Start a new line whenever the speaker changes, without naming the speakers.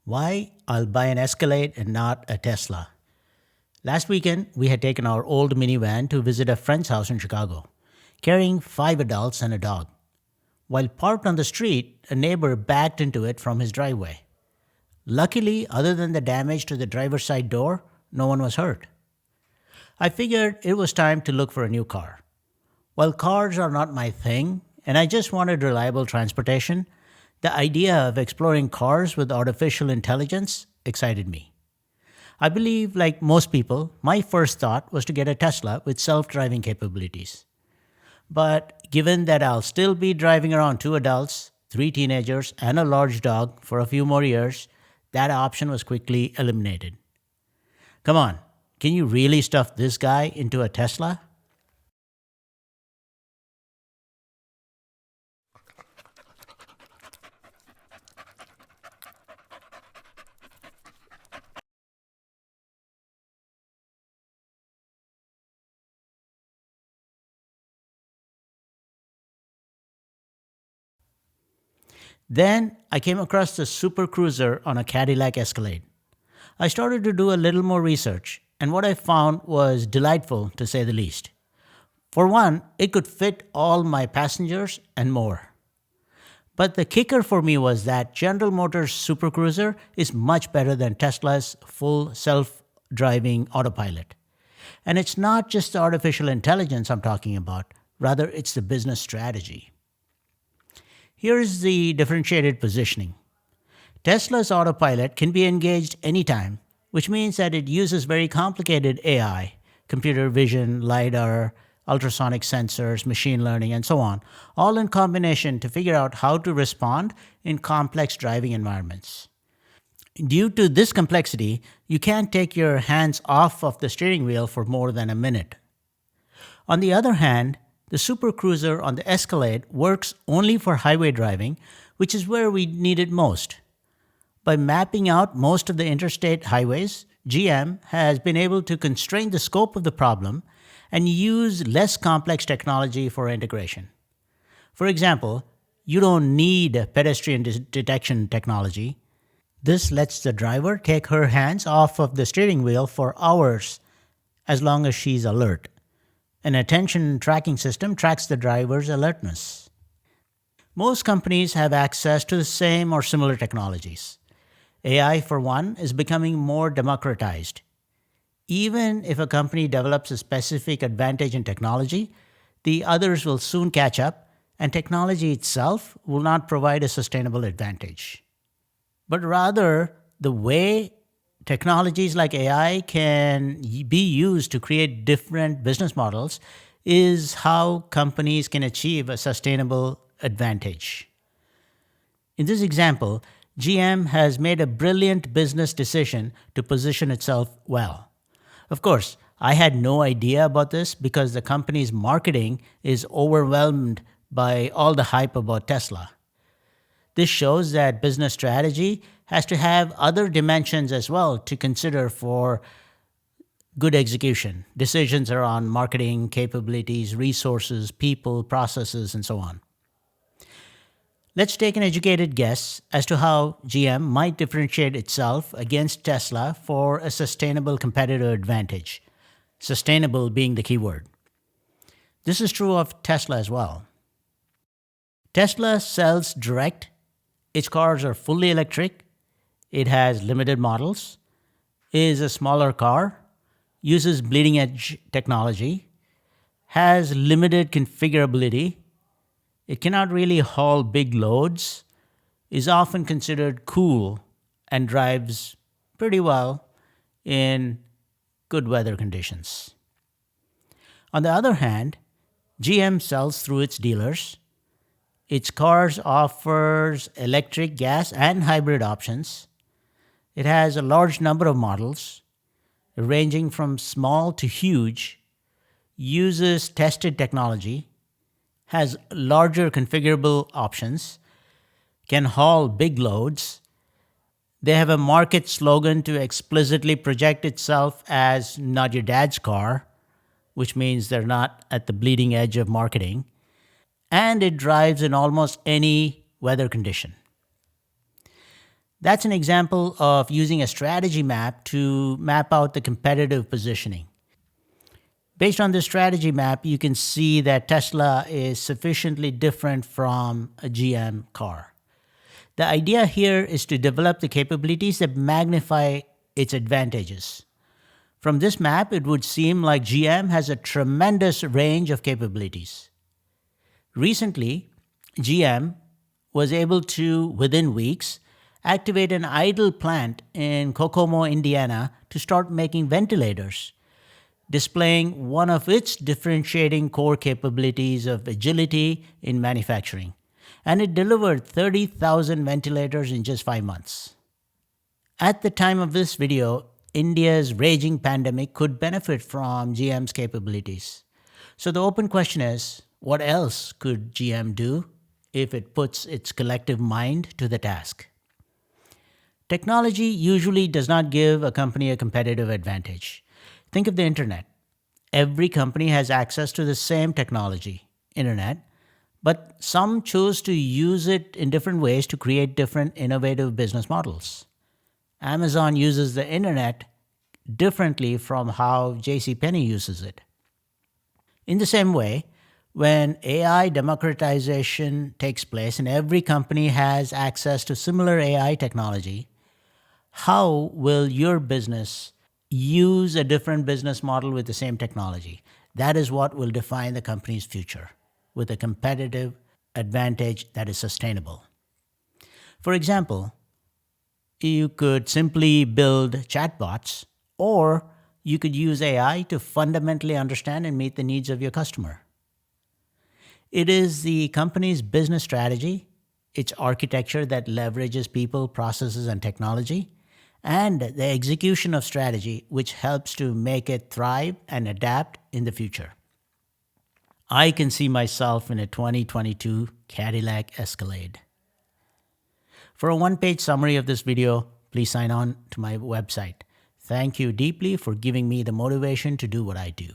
Why I'll buy an Escalade and not a Tesla. Last weekend, we had taken our old minivan to visit a friend's house in Chicago, carrying 5 adults and a dog. While parked on the street, a neighbor backed into it from his driveway. Luckily, other than the damage to the driver's side door, no one was hurt. I figured it was time to look for a new car. While cars are not my thing, and I just wanted reliable transportation, the idea of exploring cars with artificial intelligence excited me. I believe, like most people, my first thought was to get a Tesla with self driving capabilities. But given that I'll still be driving around 2 adults, 3 teenagers, and a large dog for a few more years, that option was quickly eliminated. Come on, can you really stuff this guy into a Tesla? Then I came across the Super Cruiser on a Cadillac Escalade. I started to do a little more research, and what I found was delightful to say the least. For one, it could fit all my passengers and more. But the kicker for me was that General Motors Super Cruiser is much better than Tesla's full self driving autopilot. And it's not just the artificial intelligence I'm talking about, rather, it's the business strategy. Here's the differentiated positioning. Tesla's autopilot can be engaged anytime, which means that it uses very complicated AI, computer vision, LiDAR, ultrasonic sensors, machine learning, and so on, all in combination to figure out how to respond in complex driving environments. Due to this complexity, you can't take your hands off of the steering wheel for more than a minute. On the other hand, the Super Cruiser on the Escalade works only for highway driving, which is where we need it most. By mapping out most of the interstate highways, GM has been able to constrain the scope of the problem and use less complex technology for integration. For example, you don't need pedestrian detection technology. This lets the driver take her hands off of the steering wheel for hours as long as she's alert. An attention tracking system tracks the driver's alertness. Most companies have access to the same or similar technologies. AI, for one, is becoming more democratized. Even if a company develops a specific advantage in technology, the others will soon catch up, and technology itself will not provide a sustainable advantage. But rather, the way technologies like AI can be used to create different business models is how companies can achieve a sustainable advantage. In this example, GM has made a brilliant business decision to position itself well. Of course, I had no idea about this because the company's marketing is overwhelmed by all the hype about Tesla. This shows that business strategy has to have other dimensions as well to consider for good execution. Decisions around marketing, capabilities, resources, people, processes, and so on. Let's take an educated guess as to how GM might differentiate itself against Tesla for a sustainable competitive advantage. Sustainable being the key word. This is true of Tesla as well. Tesla sells direct. Its cars are fully electric. It has limited models, is a smaller car, uses bleeding edge technology, has limited configurability. It cannot really haul big loads, is often considered cool, and drives pretty well in good weather conditions. On the other hand, GM sells through its dealers. Its cars offers electric, gas, and hybrid options. It has a large number of models, ranging from small to huge, uses tested technology, has larger configurable options, can haul big loads. They have a market slogan to explicitly project itself as not your dad's car, which means they're not at the bleeding edge of marketing. And it drives in almost any weather condition. That's an example of using a strategy map to map out the competitive positioning. Based on this strategy map, you can see that Tesla is sufficiently different from a GM car. The idea here is to develop the capabilities that magnify its advantages. From this map, it would seem like GM has a tremendous range of capabilities. Recently, GM was able to, within weeks, activate an idle plant in Kokomo, Indiana to start making ventilators, displaying one of its differentiating core capabilities of agility in manufacturing. And it delivered 30,000 ventilators in just 5 months. At the time of this video, India's raging pandemic could benefit from GM's capabilities. So the open question is, what else could GM do if it puts its collective mind to the task? Technology usually does not give a company a competitive advantage. Think of the internet. Every company has access to the same technology, internet, but some choose to use it in different ways to create different innovative business models. Amazon uses the internet differently from how JCPenney uses it. In the same way, when AI democratization takes place and every company has access to similar AI technology, how will your business use a different business model with the same technology? That is what will define the company's future, with a competitive advantage that is sustainable. For example, you could simply build chatbots, or you could use AI to fundamentally understand and meet the needs of your customer. It is the company's business strategy, its architecture that leverages people, processes, and technology, and the execution of strategy which helps to make it thrive and adapt in the future. I can see myself in a 2022 Cadillac Escalade. For a one-page summary of this video, please sign on to my website. Thank you deeply for giving me the motivation to do what I do.